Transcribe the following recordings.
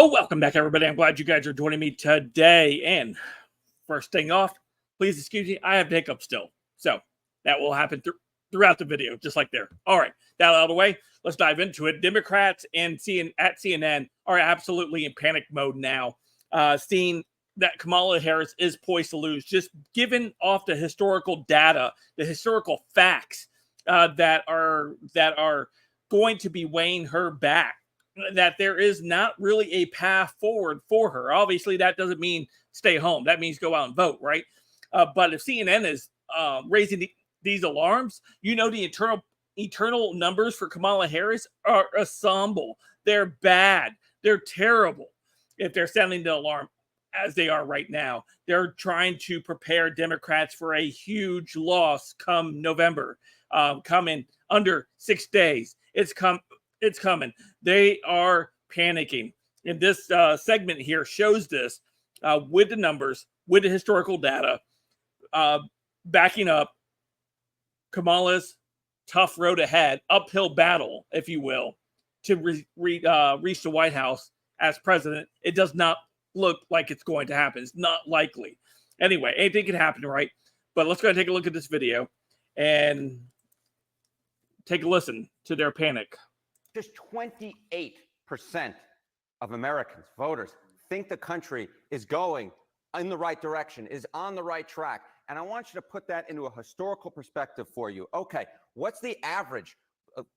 Oh, welcome back, everybody. I'm glad you guys are joining me today. And first thing off, please excuse me, I have the hiccup still. So that will happen throughout the video, just like there. All right, that out of the way, let's dive into it. Democrats and at CNN are absolutely in panic mode now, seeing that Kamala Harris is poised to lose, just given off the historical data, the historical facts that are going to be weighing her back, that there is not really a path forward for her. Obviously, that doesn't mean stay home. That means go out and vote, right? But if CNN is raising these alarms, you know the internal numbers for Kamala Harris are ensemble. They're bad. They're terrible. If they're sounding the alarm as they are right now, they're trying to prepare Democrats for a huge loss come November, coming under 6 days. It's coming. They are panicking. And this segment here shows this with the numbers, with the historical data, backing up Kamala's tough road ahead, uphill battle, if you will, to reach the White House as president. It does not look like it's going to happen. It's not likely. Anyway, anything can happen, right? But let's go ahead and take a look at this video and take a listen to their panic. Just 28% of Americans, voters, think the country is going in the right direction, is on the right track. And I want you to put that into a historical perspective for you. Okay, what's the average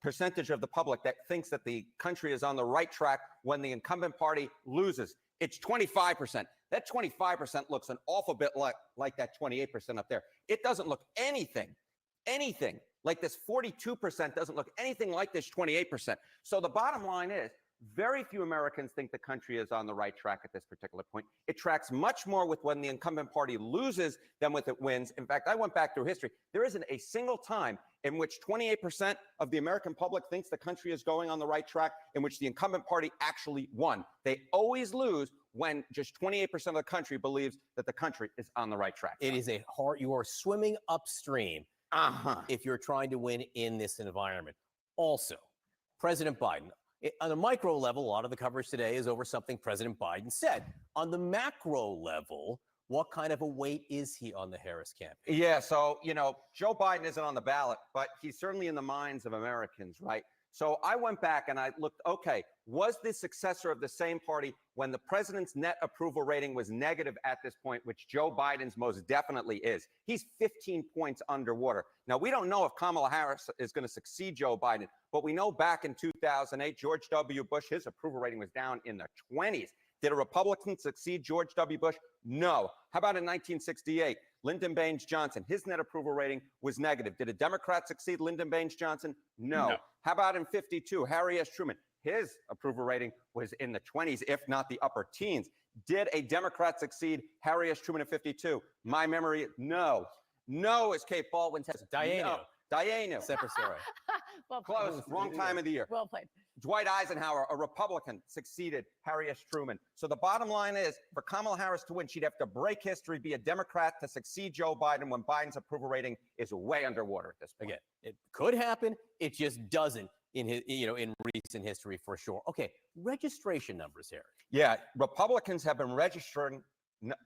percentage of the public that thinks that the country is on the right track when the incumbent party loses? It's 25%. That 25% looks an awful bit like that 28% up there. It doesn't look anything like this 42% doesn't look anything like this 28%. So the bottom line is, very few Americans think the country is on the right track at this particular point. It tracks much more with when the incumbent party loses than with it wins. In fact, I went back through history. There isn't a single time in which 28% of the American public thinks the country is going on the right track in which the incumbent party actually won. They always lose when just 28% of the country believes that the country is on the right track. It is a hard, you are swimming upstream if you're trying to win in this environment. Also, President Biden, on the micro level, a lot of the coverage today is over something President Biden said. On the macro level, what kind of a weight is he on the Harris campaign? Yeah, so, Joe Biden isn't on the ballot, but he's certainly in the minds of Americans, right? So I went back and I looked, okay, was the successor of the same party when the president's net approval rating was negative at this point, which Joe Biden's most definitely is. He's 15 points underwater. Now, we don't know if Kamala Harris is going to succeed Joe Biden, but we know back in 2008, George W. Bush, his approval rating was down in the 20s. Did a Republican succeed George W. Bush? No. How about in 1968? Lyndon Baines Johnson, his net approval rating was negative. Did a Democrat succeed Lyndon Baines Johnson? No. How about in 52? Harry S. Truman, his approval rating was in the 20s, if not the upper teens. Did a Democrat succeed Harry S. Truman in 52? My memory, no. No, as Kate Baldwin says. Diana. Diana. Separate story. Well Close. Wrong time of the year. Well played. Dwight Eisenhower, a Republican, succeeded Harry S. Truman. So the bottom line is, for Kamala Harris to win, she'd have to break history, be a Democrat to succeed Joe Biden when Biden's approval rating is way underwater at this point. Again, it could happen. It just doesn't in recent history for sure. Okay, registration numbers here. Yeah, Republicans have been registering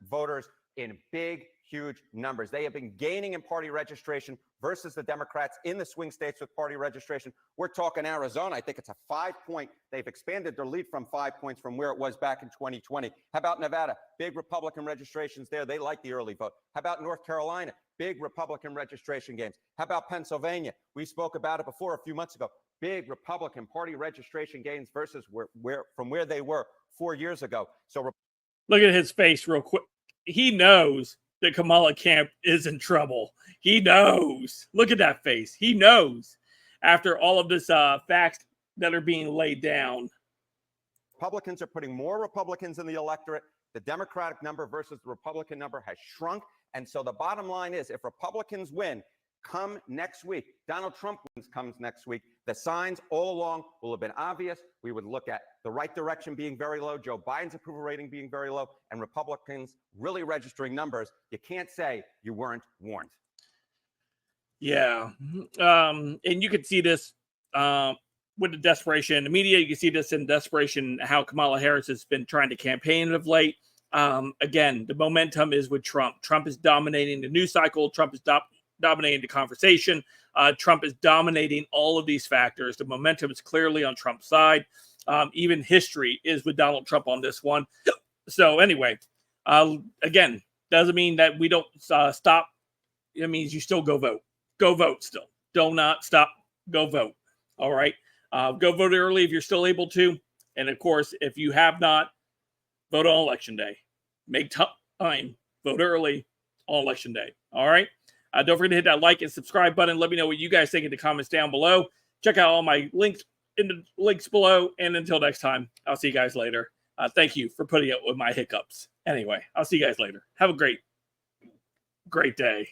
voters in big, huge numbers. They have been gaining in party registration versus the Democrats in the swing states with party registration. We're talking Arizona. I think it's a 5-point. They've expanded their lead from 5 points from where it was back in 2020. How about Nevada? Big Republican registrations there. They like the early vote. How about North Carolina? Big Republican registration games. How about Pennsylvania? We spoke about it before a few months ago. Big Republican party registration gains versus where they were 4 years ago. So look at his face real quick. He knows that Kamala camp is in trouble. He knows. Look at that face. He knows after all of this facts that are being laid down. Republicans are putting more Republicans in the electorate. The Democratic number versus the Republican number has shrunk. And so the bottom line is, if Republicans win, come next week, Donald Trump comes next week, the signs all along will have been obvious. We would look at the right direction being very low, Joe Biden's approval rating being very low, and Republicans really registering numbers. You can't say you weren't warned. Yeah. And you could see this with the desperation in the media. You can see this in desperation how Kamala Harris has been trying to campaign of late. Again, the momentum is with Trump. Trump is dominating the news cycle. Trump is dominating the conversation. Trump is dominating all of these factors. The momentum is clearly on Trump's side. Even history is with Donald Trump on this one. So anyway, again, doesn't mean that we don't stop. It means you still go vote. Go vote still. Do not stop. Go vote. All right. Go vote early if you're still able to. And of course, if you have not, vote on election day. Make time. Vote early on election day. All right. Don't forget to hit that like and subscribe button. Let me know what you guys think in the comments down below. Check out all my links in the links below. And until next time, I'll see you guys later. Thank you for putting up with my hiccups. Anyway, I'll see you guys later. Have a great day.